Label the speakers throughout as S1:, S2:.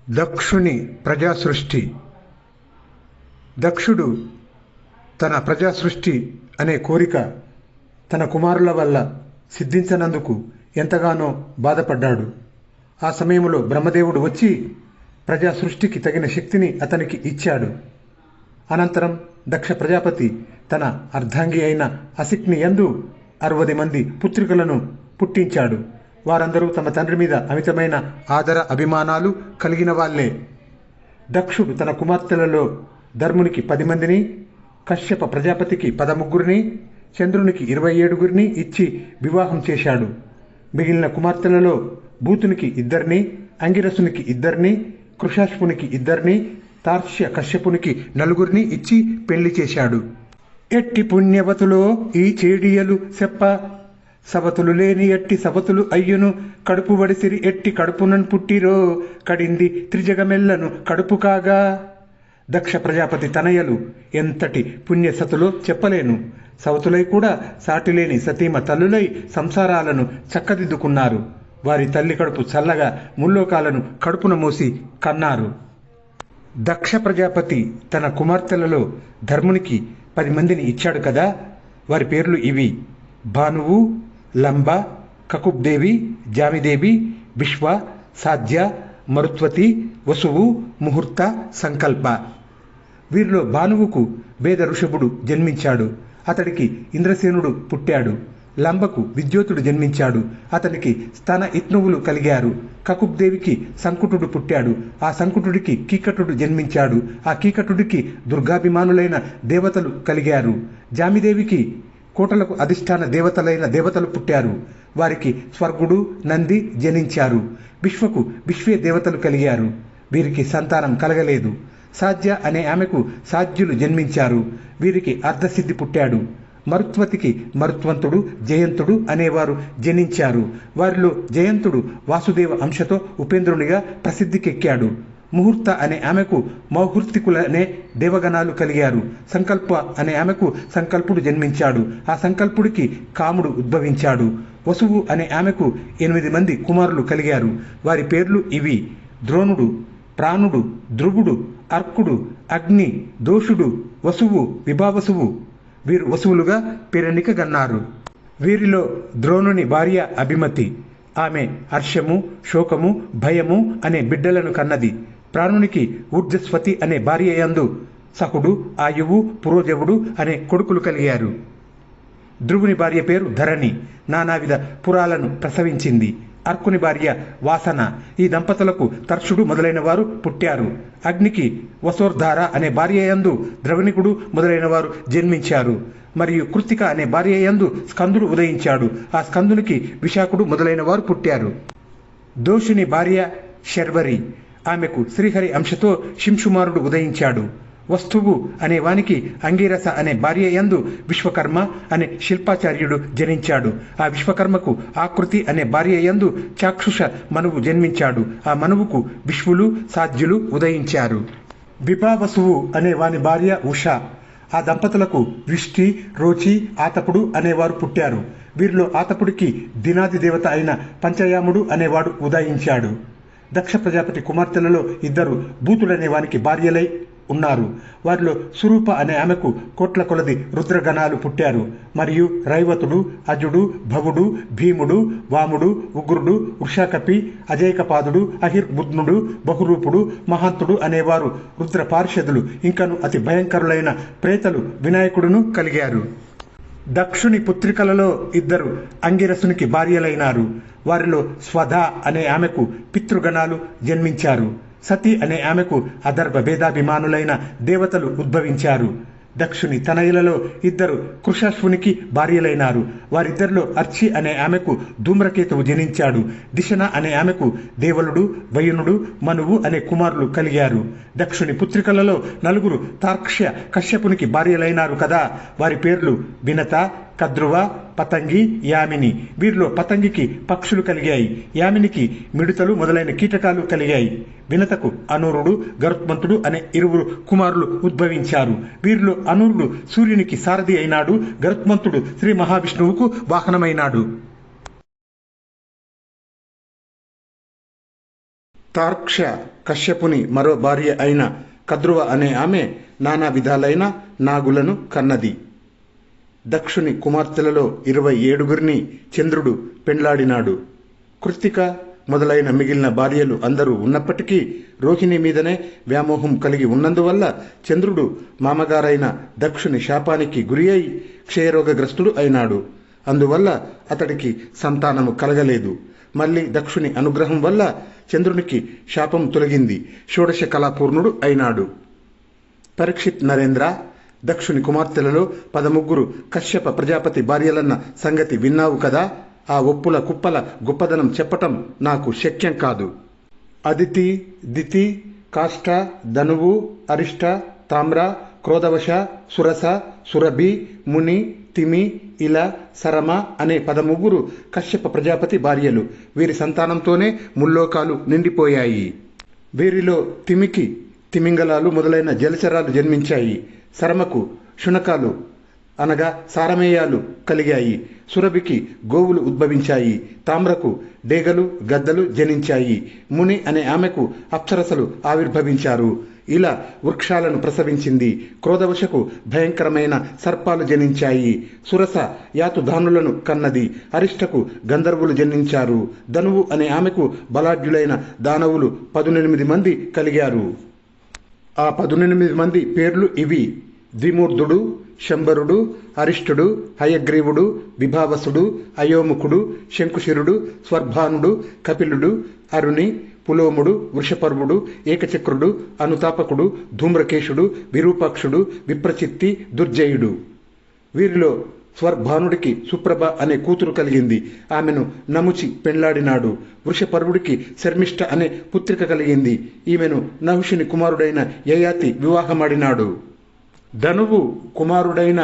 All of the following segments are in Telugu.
S1: దక్షుని ప్రజాసృష్టి. దక్షుడు తన ప్రజాసృష్టి అనే కోరిక తన కుమారుల వల్ల సిద్ధించనందుకు ఎంతగానో బాధపడ్డాడు. ఆ సమయంలో బ్రహ్మదేవుడు వచ్చి ప్రజాసృష్టికి తగిన శక్తిని అతనికి ఇచ్చాడు. అనంతరం దక్ష ప్రజాపతి తన అర్ధాంగి అయిన అసిక్ని యందు 60 మంది పుత్రికలను పుట్టించాడు. వారందరూ తమ తండ్రి మీద అమితమైన ఆదర అభిమానాలు కలిగిన వాళ్లే. దక్షుడు తన కుమార్తెలలో ధర్మునికి 10 మందిని, కశ్యప ప్రజాపతికి 13 చంద్రునికి 27 ఇచ్చి వివాహం చేశాడు. మిగిలిన కుమార్తెలలో భూతునికి 2, అంగిరసునికి 2, కృషాష్పునికి 2, తార్క్ష్య కశ్యపునికి 4 ఇచ్చి పెళ్లి చేశాడు. ఎట్టి పుణ్యవతులో ఈ చేడియలు చెప్ప, సవతులు లేని ఎట్టి సవతులు అయ్యును, కడుపు వడిసిరి ఎట్టి కడుపునన్ పుట్టిరో, కడింది త్రిజగమెల్లను కడుపు కాగా. దక్ష ప్రజాపతి తనయలు ఎంతటి పుణ్యసతులో చెప్పలేను. సవతులై కూడా సాటిలేని సతీమ తల్లులై సంసారాలను చక్కదిద్దుకున్నారు. వారి తల్లి కడుపు చల్లగా ముల్లోకాలను కడుపున మోసి కన్నారు. దక్ష ప్రజాపతి తన కుమార్తెలలో ధర్మునికి 10 మందిని ఇచ్చాడు కదా. వారి పేర్లు ఇవి: భానువు, లంబ, కకుబ్దేవి, జామిదేవి, విశ్వ, సాధ్య, మరుత్వతి, వసువు, ముహూర్త, సంకల్ప. వీరిలో భానువుకు వేద ఋషభుడు జన్మించాడు. అతడికి ఇంద్రసేనుడు పుట్టాడు. లంబకు విద్యోతుడు జన్మించాడు. అతనికి స్తన ఇత్నువులు కలిగారు. కకుబ్దేవికి సంకుటుడు పుట్టాడు. ఆ సంకుటుడికి కీకటుడు జన్మించాడు. ఆ కీకటుడికి దుర్గాభిమానులైన దేవతలు కలిగారు. జామిదేవికి కోటలకు అధిష్టాన దేవతలైన దేవతలు పుట్టారు. వారికి స్వర్గుడు, నంది జనించారు. విశ్వకు విశ్వే దేవతలు కలిగారు. వీరికి సంతానం కలగలేదు. సాధ్య అనే ఆమెకు సాధ్యులు జన్మించారు. వీరికి అర్ధసిద్ధి పుట్టాడు. మరుత్వతికి మరుత్వంతుడు, జయంతుడు అనేవారు జనించారు. వారిలో జయంతుడు వాసుదేవ అంశతో ఉపేంద్రునిగా ప్రసిద్ధికెక్కాడు. ముహూర్త అనే ఆమెకు మౌహూర్తికులనే దేవగణాలు కలిగారు. సంకల్ప అనే ఆమెకు సంకల్పుడు జన్మించాడు. ఆ సంకల్పుడికి కాముడు ఉద్భవించాడు. వసువు అనే ఆమెకు 8 మంది కుమారులు కలిగారు. వారి పేర్లు ఇవి: ద్రోణుడు, ప్రాణుడు, ధ్రువుడు, అర్కుడు, అగ్ని, దోషుడు, వసువు, విభావసువు. వీరు వసువులుగా పేరెన్నికగన్నారు. వీరిలో ద్రోణుని భార్య అభిమతి. ఆమె హర్షము, శోకము, భయము అనే బిడ్డలను కన్నది. ప్రాణునికి ఊర్జస్వతి అనే భార్య యందు సహుడు, ఆయువు, పురోజవుడు అనే కొడుకులు కలిగారు. ధ్రువుని భార్య పేరు ధరణి. నానావిధ పురాలను ప్రసవించింది. అర్కుని భార్య వాసన. ఈ దంపతులకు తర్షుడు మొదలైన వారు పుట్టారు. అగ్నికి వసోర్ధార అనే భార్య యందు ద్రవణికుడు మొదలైన వారు జన్మించారు. మరియు కృత్తిక అనే భార్య యందు స్కందుడు ఉదయించాడు. ఆ స్కందునికి విశాఖుడు మొదలైన వారు పుట్టారు. దోషుని భార్య శర్వరి. ఆమెకు శ్రీహరి అంశతో శింశుమారుడు ఉదయించాడు. వస్తువు అనే వానికి అంగీరస అనే భార్య యందు విశ్వకర్మ అనే శిల్పాచార్యుడు జనించాడు. ఆ విశ్వకర్మకు ఆకృతి అనే భార్య యందు చాక్షుష మనువు జన్మించాడు. ఆ మనువుకు విశ్వులు, సాధ్యులు ఉదయించారు. విభావసువు అనే వాని భార్య ఉష. ఆ దంపతులకు విష్టి, రోచి, ఆతపుడు అనేవారు పుట్టారు. వీరిలో ఆతపుడికి దినాది దేవత అయిన పంచయాముడు అనేవాడు ఉదయించాడు. దక్ష ప్రజాపతి కుమార్తెలలో 2 భూతుడనే వానికి భార్యలై ఉన్నారు. వారిలో సురూప అనే ఆమెకు కోట్ల కొలది రుద్రగణాలు పుట్టారు. మరియు రైవతుడు, అజుడు, భవుడు, భీముడు, వాముడు, ఉగ్రుడు, వృషాకపి, అజేయకపాదుడు, అహిర్బుద్నుడు, బహురూపుడు, మహాంతుడు అనేవారు రుద్ర పార్షదులు. ఇంకను అతి భయంకరులైన ప్రేతలు వినాయకుడును కలిగారు. దక్షుని పుత్రికలలో 2 అంగిరసునికి భార్యలైనారు. వారిలో స్వధ అనే ఆమెకు పితృగణాలు జన్మించారు. సతి అనే ఆమెకు అదర్భ భేదాభిమానులైన దేవతలు ఉద్భవించారు. దక్షుని తనయులలో 2 కృషాశ్వునికి భార్యలైనారు. వారిద్దరిలో అర్చి అనే ఆమెకు ధూమ్రకేతువు జనించాడు. దిశన అనే ఆమెకు దేవలుడు, వయునుడు, మనువు అనే కుమారులు కలిగారు. దక్షుని పుత్రికలలో 4 తార్క్ష్య కశ్యపునికి భార్యలైనారు కదా. వారి పేర్లు వినత, కద్రువ, పతంగి, యామిని. వీరిలో పతంగికి పక్షులు కలిగాయి. యామినికి మిడుతలు మొదలైన కీటకాలు కలిగాయి. వినతకు అనూరుడు, గరుత్మంతుడు అనే 2 కుమారులు ఉద్భవించారు. వీరిలో అనూరుడు సూర్యునికి సారథి అయినాడు. గరుత్మంతుడు శ్రీ మహావిష్ణువుకు వాహనమైనాడు. తార్క్ష కశ్యపుని మరో భార్య అయిన కద్రువ అనే ఆమె నానా విధాలైన నాగులను కన్నది. దక్షుని కుమార్తెలలో 27 చంద్రుడు పెండ్లాడినాడు. కృత్తిక మొదలైన మిగిలిన భార్యలు అందరూ ఉన్నప్పటికీ రోహిణి మీదనే వ్యామోహం కలిగి ఉన్నందువల్ల చంద్రుడు మామగారైన దక్షుని శాపానికి గురి అయి క్షయరోగగ్రస్తుడు అయినాడు. అందువల్ల అతడికి సంతానము కలగలేదు. మళ్ళీ దక్షుని అనుగ్రహం వల్ల చంద్రునికి శాపం తొలగింది. షోడశ కళాపూర్ణుడు అయినాడు. పరీక్షిత్ నరేంద్ర, దక్షుని కుమార్తెలలో 13 కశ్యప ప్రజాపతి భార్యలన్న సంగతి విన్నావు కదా. ఆ ఒప్పుల కుప్పల గొప్పదనం చెప్పటం నాకు శక్యం కాదు. అదితి, దితి, కాష్ట, ధనువు, అరిష్ట, తామ్ర, క్రోధవశ, సురస, సురభి, ముని, తిమి, ఇల, సరమ అనే 13 కశ్యప ప్రజాపతి భార్యలు. వీరి సంతానంతోనే ముల్లోకాలు నిండిపోయాయి. వీరిలో తిమికి తిమింగలాలు మొదలైన జలచరాలు జన్మించాయి. సరమకు శునకాలు అనగా సారమేయాలు కలిగాయి. సురభికి గోవులు ఉద్భవించాయి. తామ్రకు డేగలు గద్దలు జనించాయి. ముని అనే ఆమెకు అప్సరసలు ఆవిర్భవించారు. ఇలా వృక్షాలను ప్రసవించింది. క్రోధవశకు భయంకరమైన సర్పాలు జనించాయి. సురస యాతుధానులను కన్నది. అరిష్టకు గంధర్వులు జన్మించారు. ధనువు అనే ఆమెకు బలాఢ్యులైన దానవులు 18 మంది కలిగారు. ఆ 18 మంది పేర్లు ఇవి: ద్విమూర్ధుడు, శంబరుడు, అరిష్టుడు, హయగ్రీవుడు, విభావసుడు, అయోముఖుడు, శంకుశిరుడు, స్వర్భానుడు, కపిలుడు, అరుణి, పులోముడు, వృషపర్వుడు, ఏకచక్రుడు, అనుతాపకుడు, ధూమ్రకేశుడు, విరూపాక్షుడు, విప్రచిత్తి, దుర్జయుడు. వీరిలో స్వర్భానుడికి సుప్రభ అనే కూతురు కలిగింది. ఆమెను నముచి పెండ్లాడినాడు. వృషపర్వుడికి శర్మిష్ఠ అనే పుత్రిక కలిగింది. ఈమెను నహుషుని కుమారుడైన యయాతి వివాహమాడినాడు. ధనువు కుమారుడైన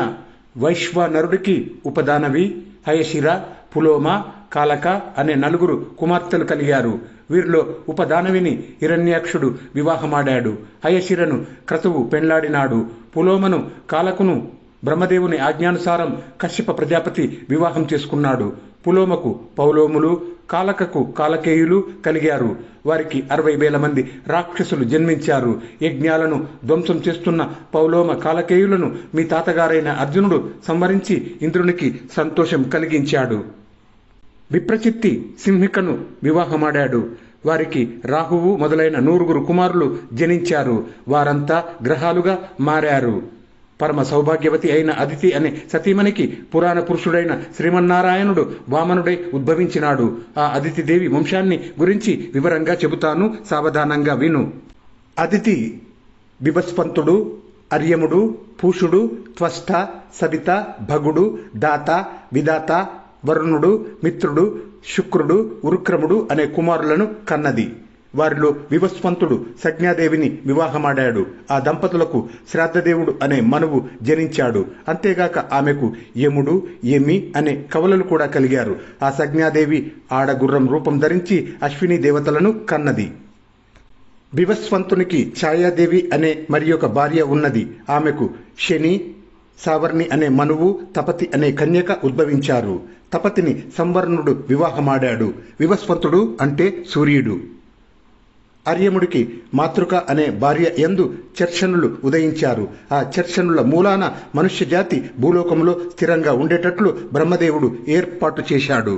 S1: వైశ్వానరుడికి ఉపదానవి, హయశిర, పులోమ, కాలక అనే 4 కుమార్తెలు కలిగారు. వీరిలో ఉపదానవిని హిరణ్యాక్షుడు వివాహమాడాడు. హయశిరను క్రతువు పెండ్లాడినాడు. పులోమను కాలకును బ్రహ్మదేవుని ఆజ్ఞానుసారం కశ్యప ప్రజాపతి వివాహం చేసుకున్నాడు. పులోమకు పౌలోములు, కాలకకు కాలకేయులు కలిగారు. వారికి 60,000 మంది రాక్షసులు జన్మించారు. యజ్ఞాలను ధ్వంసం చేస్తున్న పౌలోమ కాలకేయులను మీ తాతగారైన అర్జునుడు సంవరించి ఇంద్రునికి సంతోషం కలిగించాడు. విప్రచిత్తి సింహికను వివాహమాడాడు. వారికి రాహువు మొదలైన 100 కుమారులు జనించారు. వారంతా గ్రహాలుగా మారారు. పరమ సౌభాగ్యవతి అయిన అదితి అనే సతీమణికి పురాణ పురుషుడైన శ్రీమన్నారాయణుడు వామనుడై ఉద్భవించినాడు. ఆ అదితి దేవి వంశాన్ని గురించి వివరంగా చెబుతాను, సావధానంగా విను. అదితి బిభస్పంతుడు, అర్యముడు, పూషుడు, త్వష్ట, సవిత, భగుడు, దాత, విదాత, వరుణుడు, మిత్రుడు, శుక్రుడు, ఉరుక్రముడు అనే కుమారులను కన్నది. వారిలో వివస్వంతుడు సంజ్ఞాదేవిని వివాహమాడాడు. ఆ దంపతులకు శ్రాద్ధదేవుడు అనే మనువు జనించాడు. అంతేగాక ఆమెకు యముడు, యమి అనే కవలలు కూడా కలిగారు. ఆ సంజ్ఞాదేవి ఆడగుర్రం రూపం ధరించి అశ్విని దేవతలను కన్నది. వివస్వంతునికి ఛాయాదేవి అనే మరి ఒక భార్య ఉన్నది. ఆమెకు శని, సావర్ణి అనే మనువు, తపతి అనే కన్యక ఉద్భవించారు. తపతిని సంవర్ణుడు వివాహమాడాడు. వివస్వంతుడు అంటే సూర్యుడు. అర్యముడికి మాతృక అనే భార్య యందు చర్షణులు ఉదయించారు. ఆ చర్షణుల మూలాన మనుష్య జాతి భూలోకంలో స్థిరంగా ఉండేటట్లు బ్రహ్మదేవుడు ఏర్పాటు చేశాడు.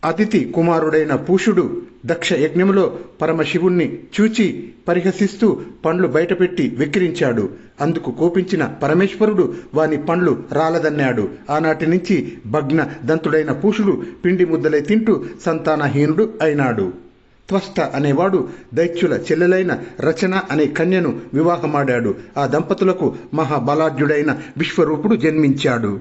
S1: అదితి కుమారుడైన పూషుడు దక్ష యజ్ఞములో పరమశివుణ్ణి చూచి పరిహసిస్తూ పండ్లు బయటపెట్టి వెక్కిరించాడు. అందుకు కోపించిన పరమేశ్వరుడు వాని పండ్లు రాలదన్నాడు. ఆనాటి నుంచి భగ్న దంతుడైన పూషుడు పిండి ముద్దలై తింటూ సంతానహీనుడు అయినాడు. త్వష్ట అనేవాడు దైత్యుల చెల్లెలైన రచన అనే కన్యను వివాహమాడాడు. ఆ దంపతులకు మహాబలాఢ్యుడైన విశ్వరూపుడు జన్మించాడు.